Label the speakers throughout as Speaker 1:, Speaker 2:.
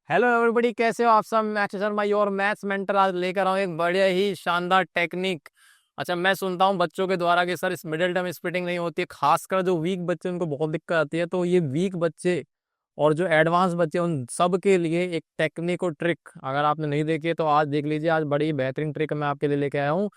Speaker 1: Hello everybody, कैसे हो आप सब। मैं Akshay Sharma your maths mentor आज लेकर आऊँ एक बढ़िया ही शानदार टेक्निक। अच्छा, मैं सुनता हूँ बच्चों के द्वारा कि सर इस मिडिल टर्म स्प्लिटिंग नहीं होती है, खासकर जो वीक बच्चे उनको बहुत दिक्कत आती है। तो ये वीक बच्चे और जो एडवांस बच्चे उन सब के लिए एक टेक्निक और ट्रिक अगर आपने नहीं देखी है तो आज देख लीजिए। आज बड़ी बेहतरीन ट्रिक मैं आपके लिए लेके आया हूँ।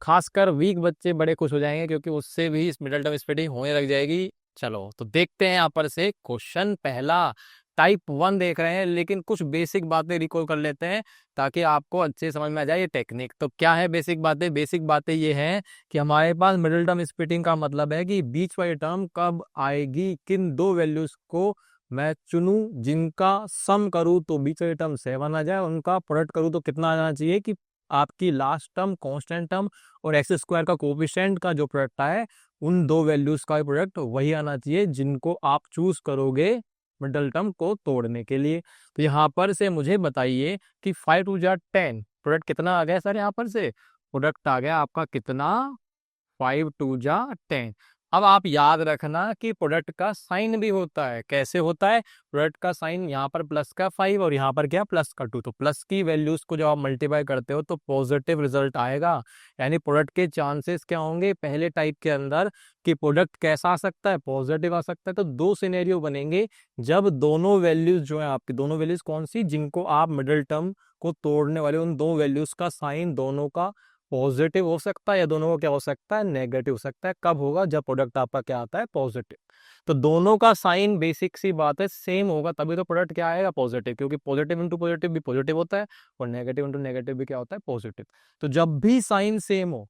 Speaker 1: खासकर वीक बच्चे बड़े खुश हो जाएंगे क्योंकि उससे भी इस मिडिल टर्म स्प्लिटिंग होने लग जाएगी। चलो तो देखते हैं यहाँ पर से क्वेश्चन पहला। टाइप 1 देख रहे हैं, लेकिन कुछ बेसिक बातें रिकॉल कर लेते हैं ताकि आपको अच्छे से समझ में आ जाए ये टेक्निक। तो क्या है बेसिक बातें? बेसिक बातें ये हैं कि हमारे पास मिडिल टर्म स्प्लिटिंग का मतलब है कि बीच वाली टर्म कब आएगी, किन दो वैल्यूज को मैं चुनूं जिनका सम करूं तो बीच वाली टर्म 7 आ जाए, उनका प्रोडक्ट करूं तो कितना आ जाना चाहिए कि आपकी लास्ट टर्म कांस्टेंट टर्म और एक्स स्क्वायर का कोफिशिएंट का जो प्रोडक्ट आए उन दो वैल्यूज का प्रोडक्ट वही आना चाहिए जिनको आप चूज करोगे मिडल टर्म को तोड़ने के लिए। तो यहाँ पर से मुझे बताइए कि 5 2 10 प्रोडक्ट कितना आ गया सर। यहाँ पर से प्रोडक्ट आ गया आपका कितना, 5 2 10। अब आप याद रखना कि प्रोडक्ट का साइन भी होता है। कैसे होता है? प्रोडक्ट का साइन यहाँ पर प्लस का 5 और यहाँ पर क्या, प्लस का 2। तो प्लस की वैल्यूज को जब आप मल्टीप्लाई करते हो तो पॉजिटिव रिजल्ट आएगा। यानी प्रोडक्ट के चांसेस क्या होंगे पहले टाइप के अंदर कि प्रोडक्ट कैसा आ सकता है, पॉजिटिव आ सकता है। तो दो सिनेरियो बनेंगे जब दोनों वैल्यूज जो है आपकी, दोनों वैल्यूज कौन सी जिनको आप मिडिल टर्म को तोड़ने वाले, उन दो वैल्यूज का साइन दोनों का पॉजिटिव हो सकता है या दोनों का क्या हो सकता है, नेगेटिव हो सकता है। कब होगा? जब प्रोडक्ट आपका क्या आता है, पॉजिटिव। तो दोनों का साइन बेसिक सी बात है सेम होगा तभी तो प्रोडक्ट क्या आएगा, पॉजिटिव। क्योंकि पॉजिटिव इंटू पॉजिटिव भी पॉजिटिव होता है और नेगेटिव इंटू नेगेटिव भी क्या होता है, पॉजिटिव। तो जब भी साइन सेम हो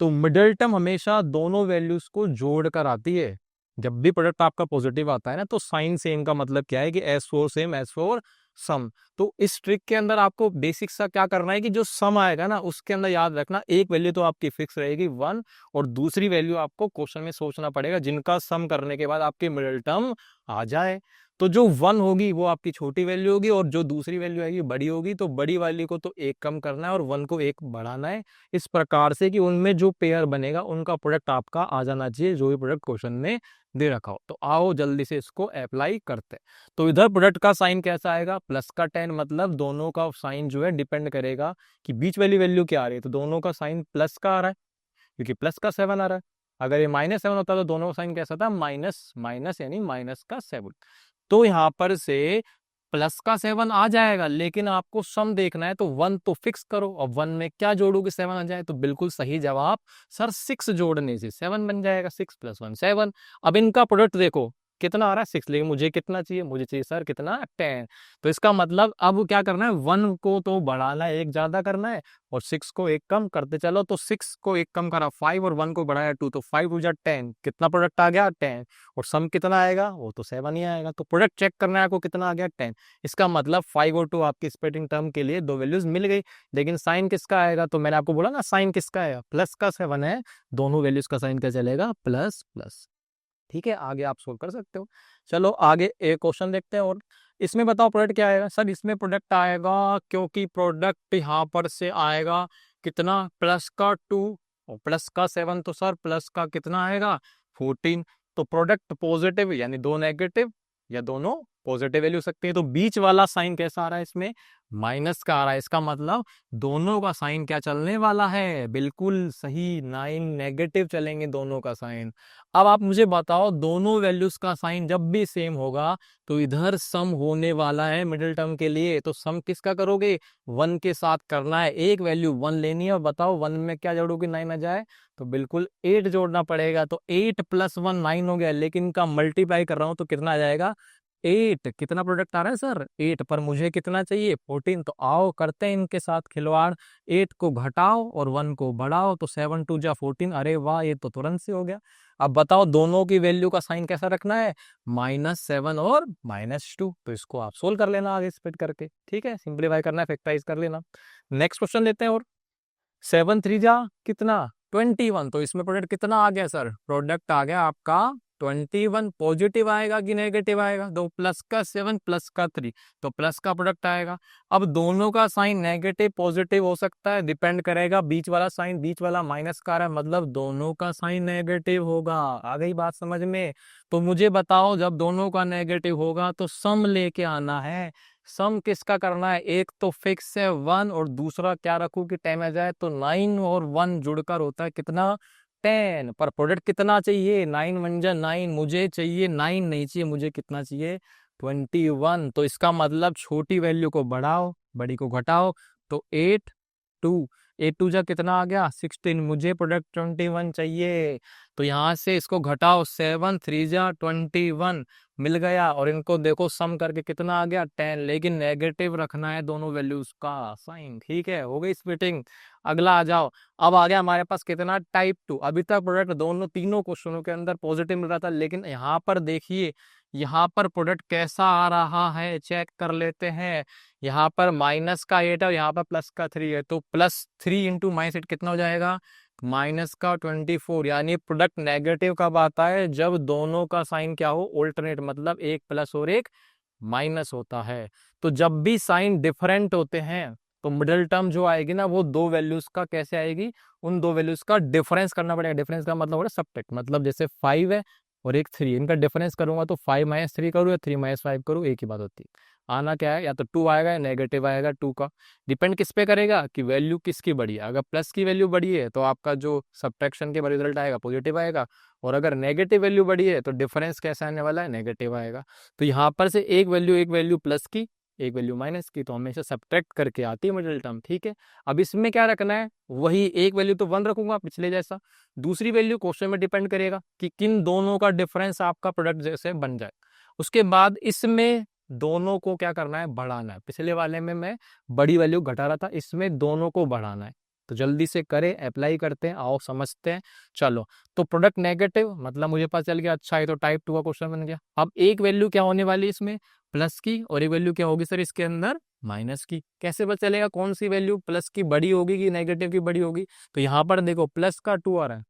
Speaker 1: तो मिडिल टर्म हमेशा दोनों वैल्यूज को जोड़ कर आती है। जब भी प्रोडक्ट आपका पॉजिटिव आता है ना तो साइन सेम का मतलब क्या है कि S4 सेम, S4 सम। तो इस ट्रिक के अंदर आपको बेसिक सा क्या करना है कि जो सम आएगा ना उसके अंदर याद रखना एक वैल्यू तो आपकी फिक्स रहेगी 1 और दूसरी वैल्यू आपको क्वेश्चन में सोचना पड़ेगा जिनका सम करने के बाद आपकी मिडिल टर्म आ जाए। तो जो 1 होगी वो आपकी छोटी वैल्यू होगी और जो दूसरी वैल्यू आएगी बड़ी होगी। तो बड़ी वाली को तो एक कम करना है और 1 को एक बढ़ाना है, इस प्रकार से कि उनमें जो पेयर बनेगा उनका प्रोडक्ट आपका आ जाना चाहिए जो भी प्रोडक्ट क्वेश्चन में दे रखा हो। तो आओ जल्दी से इसको अप्लाई करते हैं। तो इधर प्रोडक्ट का साइन कैसा आएगा, प्लस का 10। मतलब दोनों का साइन जो है डिपेंड करेगा कि बीच वाली वैल्यू क्या आ रही है। तो दोनों का साइन प्लस का आ रहा है क्योंकि प्लस का 7 आ रहा है। अगर ये -7 होता तो दोनों का साइन कैसा था, माइनस माइनस, यानी माइनस का 7। तो यहाँ पर से प्लस का 7 आ जाएगा, लेकिन आपको सम देखना है तो 1 तो फिक्स करो। अब 1 में क्या जोड़ोगे 7 आ जाए? तो बिल्कुल सही जवाब सर 6 जोड़ने से 7 बन जाएगा। 6 + 1 7। अब इनका प्रोडक्ट देखो कितना आ रहा है 6, लेकिन मुझे कितना चाहिए, मुझे चाहिए सर कितना, 10। तो इसका मतलब अब क्या करना है, 1 को तो बढ़ाना है, एक ज्यादा करना है और 6 को एक कम करते चलो। तो 6 को एक कम करा 5 और 1 को बढ़ाया 2, तो 5 2 10। कितना प्रोडक्ट आ गया, 10। और सम कितना आएगा, वो तो 7 ही आएगा। तो प्रोडक्ट चेक करना है आपको कितना आ गया, 10। इसका मतलब 5 और 2 आपकी स्प्लिटिंग टर्म के लिए दो वैल्यूज मिल गई। लेकिन साइन किसका आएगा? तो मैंने आपको बोला ना साइन किसका आएगा, प्लस का 7 है। दोनों वैल्यूज का साइन क्या चलेगा, प्लस प्लस। ठीक है, आगे आप सोल्व कर सकते हो। चलो आगे एक क्वेश्चन देखते हैं। और इसमें बताओ प्रोडक्ट क्या आएगा सर। इसमें प्रोडक्ट आएगा, क्योंकि प्रोडक्ट यहाँ पर से आएगा कितना, प्लस का 2 और प्लस का 7। तो सर प्लस का कितना आएगा, 14। तो प्रोडक्ट पॉजिटिव यानी दो नेगेटिव या दोनों पॉजिटिव वैल्यू सकती है। तो बीच वाला साइन कैसा आ रहा है, इसमें माइनस का आ रहा है। इसका मतलब दोनों का साइन क्या चलने वाला है, बिल्कुल सही, 9 नेगेटिव चलेंगे दोनों का साइन। अब आप मुझे बताओ दोनों वैल्यूज का साइन जब भी सेम होगा तो इधर सम होने वाला है मिडिल टर्म के लिए। तो सम किसका करोगे, 1 के साथ करना है। एक वैल्यू 1 लेनी है और बताओ 1 में क्या जोड़ोगे, 9 आ जाए। तो बिल्कुल 8 जोड़ना पड़ेगा। तो 8 + 1 9 हो गया, लेकिन इनका मल्टीप्लाई कर रहा हूं तो कितना आ जाएगा, 8। कितना प्रोडक्ट आ रहा है सर, 8। पर मुझे कितना चाहिए, 14। तो आओ करते हैं इनके साथ खिलवाड़। 8 को घटाओ और 1 को बढ़ाओ तो 7 2 जा 14। अरे वाह, ये तो तुरंत से हो गया। अब बताओ दोनों की वैल्यू का साइन कैसा रखना है, -7 और -2। तो इसको आप सोल्व कर लेना आगे स्प्लिट करके। ठीक है, सिंप्लीफाई करना है, फैक्टराइज कर लेना। नेक्स्ट क्वेश्चन लेते हैं। और 7 3 जा कितना, 21। तो इसमें प्रोडक्ट कितना आ गया सर, प्रोडक्ट आ गया आपका 21। पॉजिटिव आएगा कि नेगेटिव आएगा, दो प्लस का 7 प्लस का 3, तो प्लस का प्रोडक्ट आएगा। अब दोनों का साइन नेगेटिव पॉजिटिव हो सकता है, डिपेंड करेगा। बीच वाला साइन, बीच वाला माइनस का रहा है, मतलब दोनों का साइन नेगेटिव होगा। आ गई बात समझ में? तो मुझे बताओ जब दोनों का नेगेटिव होगा तो सम लेके आना है। सम किसका करना है, एक तो फिक्स है 1 और दूसरा क्या रखूं कि 10 आ जाए, तो 9 और 1 जुड़कर होता है कितना 10, पर प्रोडक्ट कितना चाहिए 9 वन जा 9, मुझे चाहिए 9 नहीं चाहिए, मुझे कितना चाहिए 21। तो इसका मतलब छोटी वैल्यू को बढ़ाओ बड़ी को घटाओ, तो 8 2 8 2 जा कितना आ गया 16, मुझे प्रोडक्ट 21 चाहिए। तो यहाँ से इसको घटाओ 7 3 जा 21 मिल गया, और इनको देखो सम करके कितना आ गया 10, लेकिन नेगेटिव रखना है दोनों वैल्यूज का साइन। ठीक है, हो गई स्प्लिटिंग। अगला आ जाओ, अब आ गया हमारे पास कितना टाइप 2। अभी तक प्रोडक्ट दोनों तीनों क्वेश्चनों के अंदर पॉजिटिव मिल रहा था, लेकिन यहाँ पर देखिए यहाँ पर प्रोडक्ट कैसा आ रहा है चेक कर लेते हैं। यहाँ पर माइनस का 8 है और यहाँ पर प्लस का 3 है, तो +3 इंटू -8 कितना हो जाएगा माइनस का 24। यानी प्रोडक्ट नेगेटिव कब आता है, जब दोनों का साइन क्या हो ऑल्टरनेट, मतलब एक प्लस और एक माइनस होता है। तो जब भी साइन डिफरेंट होते हैं तो मिडिल टर्म जो आएगी ना वो दो वैल्यूज का कैसे आएगी, उन दो वैल्यूज का डिफरेंस करना पड़ेगा। डिफरेंस का मतलब हो रहा है सबट्रैक्ट, मतलब जैसे 5 है और एक 3, इनका डिफरेंस करूंगा तो 5 - 3 करूँ या 3 - 5 करूँ, एक ही बात होती है। आना क्या है, या तो 2 आएगा या नेगेटिव आएगा 2 का। डिपेंड किस पे करेगा कि वैल्यू किसकी बड़ी है। अगर प्लस की वैल्यू बड़ी है तो आपका जो सब्ट्रैक्शन के बाद रिजल्ट आएगा पॉजिटिव आएगा, और अगर नेगेटिव वैल्यू बड़ी है तो डिफरेंस कैसा आने वाला है नेगेटिव आएगा। तो यहाँ पर से एक वैल्यू प्लस की एक वैल्यू माइनस की, तो हमेशा सब्ट्रैक्ट करके आती है मिडिल टर्म। ठीक है, अब इसमें क्या रखना है, वही एक वैल्यू तो 1 रखूंगा पिछले जैसा, दूसरी वैल्यू क्वेश्चन में डिपेंड करेगा कि किन दोनों का डिफरेंस आपका प्रोडक्ट जैसे बन जाए। उसके बाद इसमें दोनों को क्या करना है बढ़ाना है। पिछले वाले में मैं बड़ी वैल्यू घटा रहा था, इसमें दोनों को बढ़ाना है। तो जल्दी से करें, अप्लाई करते हैं, आओ समझते हैं। चलो, तो प्रोडक्ट नेगेटिव मतलब मुझे पता चल गया, अच्छा है तो टाइप 2 का क्वेश्चन बन गया। अब एक वैल्यू क्या होने वाली है इसमें प्लस की, और एक वैल्यू क्या होगी सर इसके अंदर माइनस की। कैसे पता चलेगा कौन सी वैल्यू प्लस की बड़ी होगी कि नेगेटिव की बड़ी होगी, तो यहाँ पर देखो प्लस का 2 आ रहा है,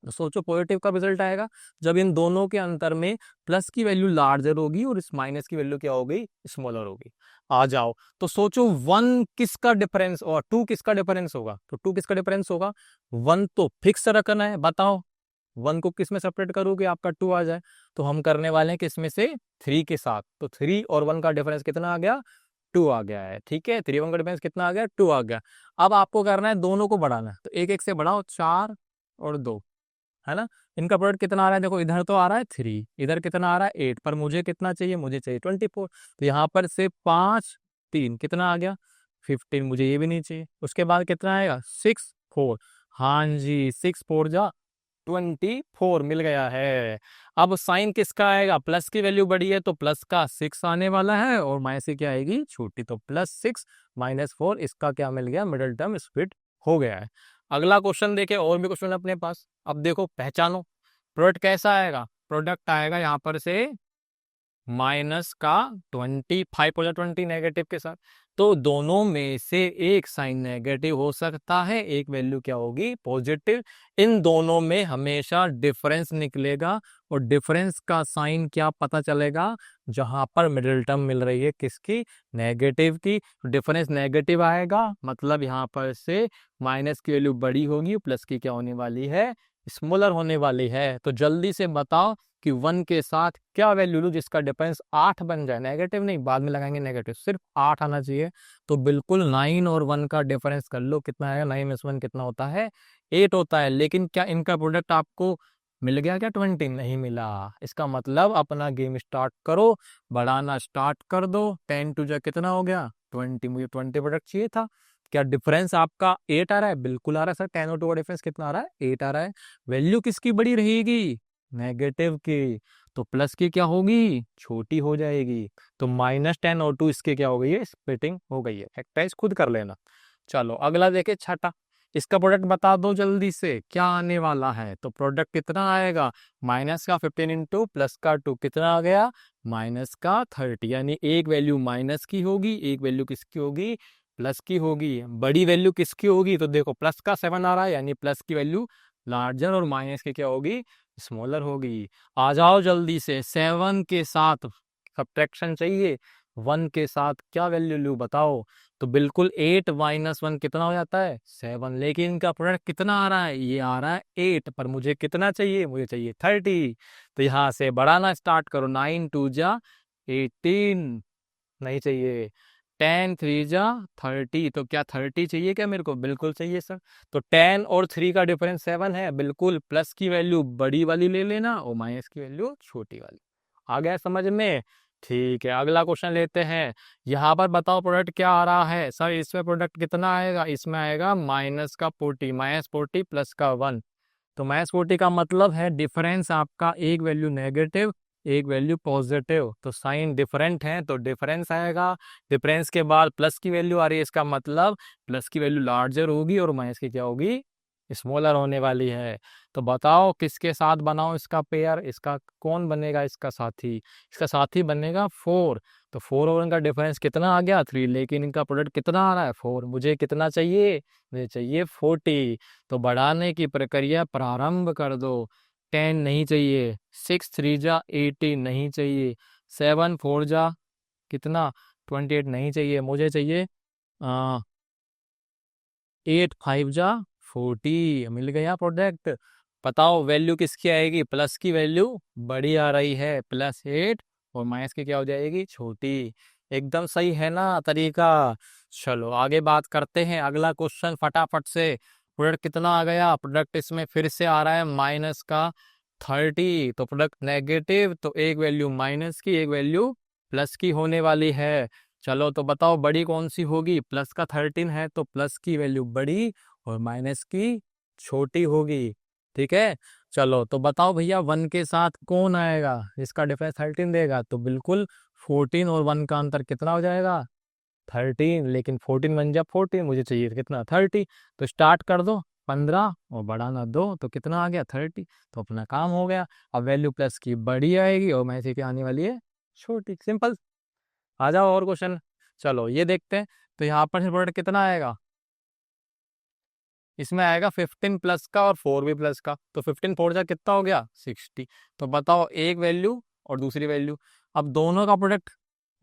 Speaker 1: तो सोचो पॉजिटिव का रिजल्ट आएगा जब इन दोनों के अंतर में प्लस की वैल्यू लार्जर होगी और इस माइनस की वैल्यू क्या होगी स्मॉलर होगी। आ जाओ, तो सोचो 1 किसका डिफरेंस और 2 किसका डिफरेंस होगा, तो 2 किसका डिफरेंस होगा, 1 तो फिक्स रखना है। बताओ 1 को किस में सेपरेट करूँ कि आपका 2 आ जाए, तो हम करने वाले हैं किसमें से 3 के साथ। तो 3 और 1 का डिफरेंस कितना आ गया 2 आ गया है। ठीक है, 3 1 का डिफरेंस कितना आ गया 2 आ गया। अब आपको करना है दोनों को बढ़ाना है, तो एक एक से बढ़ाओ 4 और 2, है ना। इनका प्रोडक्ट कितना आ रहा है, देखो इधर तो आ रहा है 3, इधर कितना आ रहा है 8, पर मुझे कितना चाहिए, मुझे चाहिए 24। तो यहाँ पर से 5 3 कितना आ गया 15, मुझे ये भी नहीं चाहिए। उसके बाद कितना आएगा 6 4, हाँ जी 6 4 जा 24 मिल गया है। अब साइन किसका आएगा, प्लस की वैल्यू बड़ी है तो प्लस का 6 आने वाला है, और माइनस की क्या आएगी छोटी, तो +6 -4, इसका क्या मिल गया मिडिल टर्म स्प्लिट हो गया है। अगला क्वेश्चन देखे, और भी क्वेश्चन अपने पास। अब देखो पहचानो प्रोडक्ट कैसा आएगा, प्रोडक्ट आएगा यहाँ पर से माइनस का 25 हो जाए 20 नेगेटिव के साथ, तो दोनों में से एक साइन नेगेटिव हो सकता है, एक वैल्यू क्या होगी पॉजिटिव। इन दोनों में हमेशा डिफरेंस निकलेगा, और डिफरेंस का साइन क्या पता चलेगा, जहां पर मिडिल टर्म मिल रही है किसकी नेगेटिव की। डिफरेंस नेगेटिव आएगा मतलब यहाँ पर से माइनस की वैल्यू बड़ी होगी, प्लस की क्या होने वाली है स्मॉलर होने वाली है। तो जल्दी से बताओ कि 1 के साथ क्या वैल्यू लूँ जिसका डिफरेंस 8 बन जाए, नेगेटिव नहीं बाद में लगाएंगे नेगेटिव, सिर्फ 8 आना चाहिए। तो बिल्कुल 9 और 1 का डिफरेंस कर लो, कितना आएगा 9 - 1 कितना होता है 8 होता है। लेकिन क्या इनका प्रोडक्ट आपको मिल गया क्या 20, नहीं मिला। इसका मतलब अपना गेम स्टार्ट करो, बढ़ाना स्टार्ट कर दो। 10 2 जा कितना हो गया 20, मुझे 20 प्रोडक्ट चाहिए था। क्या डिफरेंस आपका 8 आ रहा है, बिल्कुल आ रहा है सर। 10 और 2 का डिफरेंस कितना आ रहा है 8 आ रहा है। वैल्यू किसकी बड़ी रहेगी नेगेटिव की, तो प्लस की क्या होगी छोटी हो जाएगी। तो -10 और 2 इसके क्या हो गई है स्प्लिटिंग हो गई है। फैक्टराइज खुद कर लेना। चलो अगला देखे छठा, इसका प्रोडक्ट बता दो जल्दी से क्या आने वाला है। तो प्रोडक्ट कितना आएगा माइनस का 15 इंटू प्लस का 2 कितना आ गया -30, यानी एक वैल्यू माइनस की होगी, एक वैल्यू किसकी होगी प्लस की होगी। बड़ी वैल्यू किसकी होगी, तो देखो प्लस का 7 आ रहा है, यानी प्लस की वैल्यू लार्जर और माइनस की क्या होगी स्मॉलर होगी। आ जाओ जल्दी से 7 के साथ सब्ट्रैक्शन चाहिए, 1 के साथ क्या वैल्यू लूँ बताओ। तो बिल्कुल 8 - 1 कितना हो जाता है 7, लेकिन इनका प्रोडक्ट कितना आ रहा है ये आ रहा है 8, पर मुझे कितना चाहिए मुझे चाहिए 30। तो यहाँ से बढ़ाना स्टार्ट करो, 9 2 जा 18, नहीं चाहिए। 10 3 जा 30, तो क्या 30 चाहिए क्या मेरे को? बिल्कुल चाहिए सर। तो 10 और 3 का डिफरेंस 7 है, बिल्कुल प्लस की वैल्यू बड़ी वाली ले लेना और माइनस की वैल्यू छोटी वाली। आ गया समझ में? ठीक है, अगला क्वेश्चन लेते हैं। यहाँ पर बताओ प्रोडक्ट क्या आ रहा है सर? इसमें प्रोडक्ट कितना आएगा? इसमें आएगा -40, -40 प्लस का 1। तो -40 का मतलब है डिफरेंस आपका एक वैल्यू नेगेटिव एक वैल्यू पॉजिटिव, तो साइन डिफरेंट है तो डिफरेंस आएगा। डिफरेंस के बाद प्लस की वैल्यू आ रही है, इसका मतलब प्लस की वैल्यू लार्जर होगी और माइनस की क्या होगी? स्मॉलर होने वाली है। तो बताओ किसके साथ बनाओ इसका पेयर? इसका कौन बनेगा इसका साथी? इसका साथी बनेगा 4। तो 4 और इनका डिफरेंस कितना आ गया? 3, लेकिन इनका प्रोडक्ट कितना आ रहा है? 4। मुझे कितना चाहिए? मुझे चाहिए 40। तो बढ़ाने की प्रक्रिया प्रारंभ कर दो। 10 नहीं चाहिए, 6 3 जा 80 नहीं चाहिए, 7 4 जा कितना 28 नहीं चाहिए, मुझे चाहिए 8 5 जा 40। मिल गया प्रोडक्ट। बताओ वैल्यू किसकी आएगी? प्लस की वैल्यू बड़ी आ रही है, +8, और माइनस की क्या हो जाएगी? छोटी। एकदम सही है ना तरीका? चलो आगे बात करते हैं, अगला क्वेश्चन फटाफट से। प्रोडक्ट कितना आ गया? प्रोडक्ट इसमें फिर से आ रहा है -30। तो प्रोडक्ट नेगेटिव, तो एक वैल्यू माइनस की एक वैल्यू प्लस की होने वाली है। चलो तो बताओ बड़ी कौन सी होगी? प्लस का 13 है तो प्लस की वैल्यू बड़ी और माइनस की छोटी होगी। ठीक है, चलो तो बताओ भैया 1 के साथ कौन आएगा? इसका डिफरेंस 13 देगा, तो बिल्कुल 14 और 1 का अंतर कितना हो जाएगा? 13। लेकिन 14 बन जा 14, मुझे चाहिए कितना? 30। तो स्टार्ट कर दो 15 और बढ़ाना 2, तो कितना आ गया? 30। तो अपना काम हो गया। अब वैल्यू प्लस की बड़ी आएगी और माइनस की आने वाली है छोटी। सिंपल। आ जाओ और क्वेश्चन। चलो ये देखते हैं। तो यहाँ पर प्रोडक्ट कितना आएगा? इसमें आएगा 15 प्लस का और 4 भी प्लस का, तो 15 4 जा कितना हो गया? 60। तो बताओ एक वैल्यू और दूसरी वैल्यू। अब दोनों का प्रोडक्ट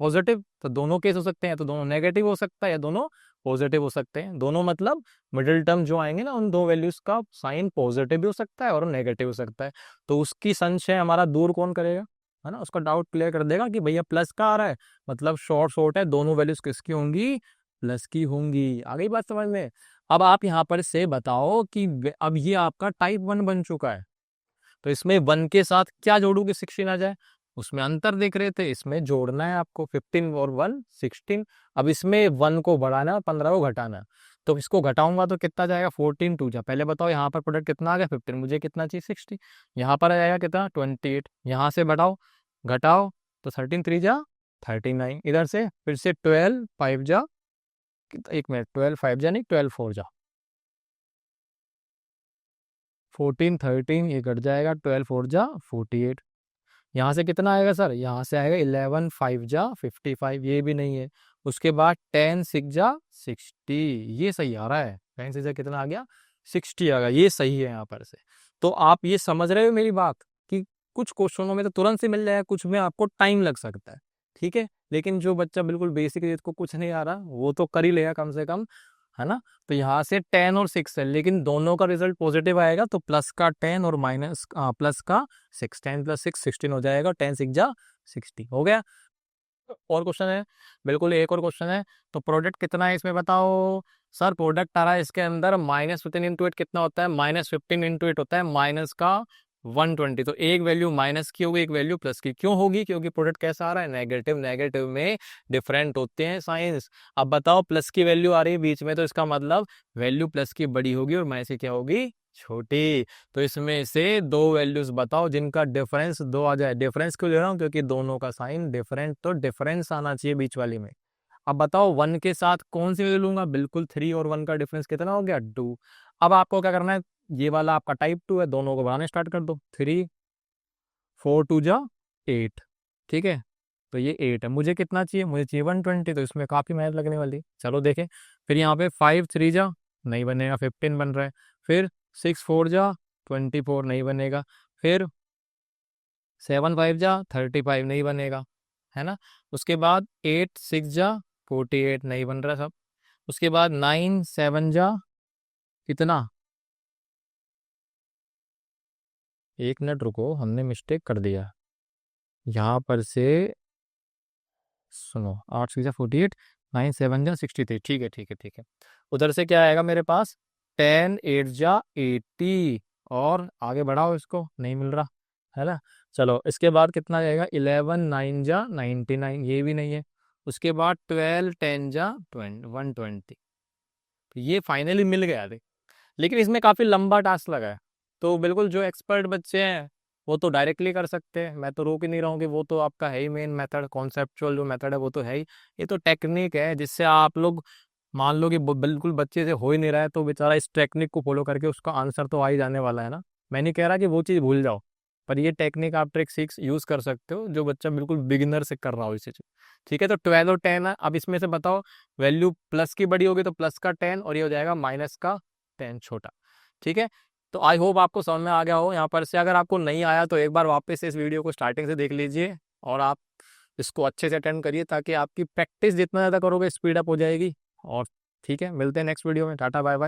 Speaker 1: पॉजिटिव, तो दोनों केस हो सकते हैं, तो दोनों नेगेटिव हो सकता है या दोनों पॉजिटिव हो सकते हैं। दोनों मतलब मिडिल टर्म जो आएंगे ना, उन दो वैल्यूज का साइन पॉजिटिव भी हो सकता है और नेगेटिव हो सकता है। तो उसकी संशय हमारा दूर कौन करेगा? है ना, उसका डाउट क्लियर कर देगा कि भैया प्लस का आ रहा है, मतलब शॉर्ट शॉर्ट है, दोनों वैल्यूज किसकी होंगी? प्लस की होंगी। आ गई बात समझ में? अब आप यहाँ पर से बताओ कि अब ये आपका टाइप 1 बन चुका है, तो इसमें 1 के साथ क्या जोड़ू कि 16 आ जाए? उसमें अंतर देख रहे थे, इसमें जोड़ना है आपको 15 और 1 16। अब इसमें 1 को बढ़ाना, 15 को घटाना। तो इसको घटाऊंगा तो कितना जाएगा? 14 2 जा। पहले बताओ यहाँ पर प्रोडक्ट कितना आ गया? 15। मुझे कितना चाहिए? 60। यहाँ पर आ जाएगा कितना? 28। यहाँ से बढ़ाओ घटाओ, तो 13 3 जा 39। इधर से फिर से 12 5 जा, एक मिनट, 12 5 जा नहीं, 12 4 जा, 14 13, ये कट जाएगा, 12 4 जा 48। यहाँ से कितना आएगा सर? यहाँ से आएगा 11 5 जा 55, ये भी नहीं है। उसके बाद 10 6 जा 60, ये सही आ रहा है। 10 6 जा कितना आ गया? 60 आ गया, ये सही है यहाँ पर से। तो आप ये समझ रहे हो मेरी बात कि कुछ क्वेश्चनों में तो तुरंत से मिल जाएगा, कुछ में आपको टाइम लग सकता है। ठीक है, लेकिन जो बच्चा बिल्कुल बेसिक है, जिसको कुछ नहीं आ रहा, वो तो कर ही लेगा कम से कम, है ना। तो यहाँ से 10 और 6 है, लेकिन दोनों का रिजल्ट पॉजिटिव आएगा, तो प्लस का 10 और माइनस प्लस का 6, 10 + 6 16 हो जाएगा, 10 6 जा 60 हो गया। और क्वेश्चन है, बिल्कुल एक और क्वेश्चन है। तो प्रोडक्ट कितना है इसमें बताओ? सर प्रोडक्ट आ रहा है इसके अंदर -15 × 8 कितना होता है? -15 × 8 होता है माइनस का 120। तो एक वैल्यू माइनस की होगी, एक वैल्यू प्लस की। क्यों होगी? क्योंकि प्रोडक्ट कैसा आ रहा है? नेगेटिव। नेगेटिव में डिफरेंट होते हैं साइंस। अब बताओ प्लस की वैल्यू आ रही है बीच में, तो इसका मतलब वैल्यू प्लस की बड़ी होगी और माइनस की क्या होगी? छोटी। तो इसमें से दो वैल्यूज बताओ जिनका डिफरेंस 2 आ जाए। डिफरेंस क्यों ले रहा हूँ? क्योंकि दोनों का साइन डिफरेंट, तो डिफरेंस आना चाहिए बीच वाली में। अब बताओ 1 के साथ कौन सी वैल्यू लूंगा? बिल्कुल 3 और 1 का डिफरेंस कितना हो गया? 2। अब आपको क्या करना है? ये वाला आपका टाइप 2 है, दोनों को बढ़ाने स्टार्ट कर दो। 3 4 2 जा 8। ठीक है, तो ये 8 है, मुझे कितना चाहिए? मुझे चाहिए 120, तो इसमें काफ़ी मेहनत लगने वाली। चलो देखें। फिर यहाँ पे 5 3 जा नहीं बनेगा, 15 बन रहा है। फिर 6 4 जा 24 नहीं बनेगा। फिर 7 5 जा 35 नहीं बनेगा, है ना। उसके बाद 8 6 जा 48 नहीं बन रहा सब। उसके बाद 9 7 जा कितना? एक मिनट रुको, हमने मिस्टेक कर दिया यहाँ पर से। सुनो, 8 6 48, 9 7 63, ठीक है ठीक है ठीक है। उधर से क्या आएगा मेरे पास, 10 8 80, और आगे बढ़ाओ, इसको नहीं मिल रहा है ना। चलो इसके बाद कितना जाएगा, 11 9 99, ये भी नहीं है। उसके बाद 12 10 120, ये फाइनली मिल गया थे। लेकिन इसमें काफ़ी लंबा टास्क लगा है, तो बिल्कुल जो एक्सपर्ट बच्चे हैं वो तो डायरेक्टली कर सकते हैं, मैं तो रोक ही नहीं रहा हूँ कि वो तो आपका है ही मेन मेथड, कॉन्सेप्चुअल जो मेथड है वो तो है ही। ये तो टेक्निक है जिससे आप लोग मान लो कि बिल्कुल बच्चे से हो ही नहीं रहा है, तो बेचारा इस टेक्निक को फॉलो करके उसका आंसर तो आ ही जाने वाला है ना। मैं नहीं कह रहा कि वो चीज़ भूल जाओ, पर ये टेक्निक आप ट्रिक 6 यूज़ कर सकते हो जो बच्चा बिल्कुल बिगिनर से कर रहा हो इसे। ठीक है, तो 12 और 10 है। अब इसमें से बताओ, वैल्यू प्लस की बड़ी होगी तो प्लस का 10, और ये हो जाएगा माइनस का 10 छोटा। ठीक है, तो आई होप आपको समझ में आ गया हो यहाँ पर से। अगर आपको नहीं आया तो एक बार वापस से इस वीडियो को स्टार्टिंग से देख लीजिए, और आप इसको अच्छे से अटेंड करिए, ताकि आपकी प्रैक्टिस जितना ज़्यादा करोगे स्पीड अप हो जाएगी। और ठीक है, मिलते हैं नेक्स्ट वीडियो में। टाटा बाय बाय।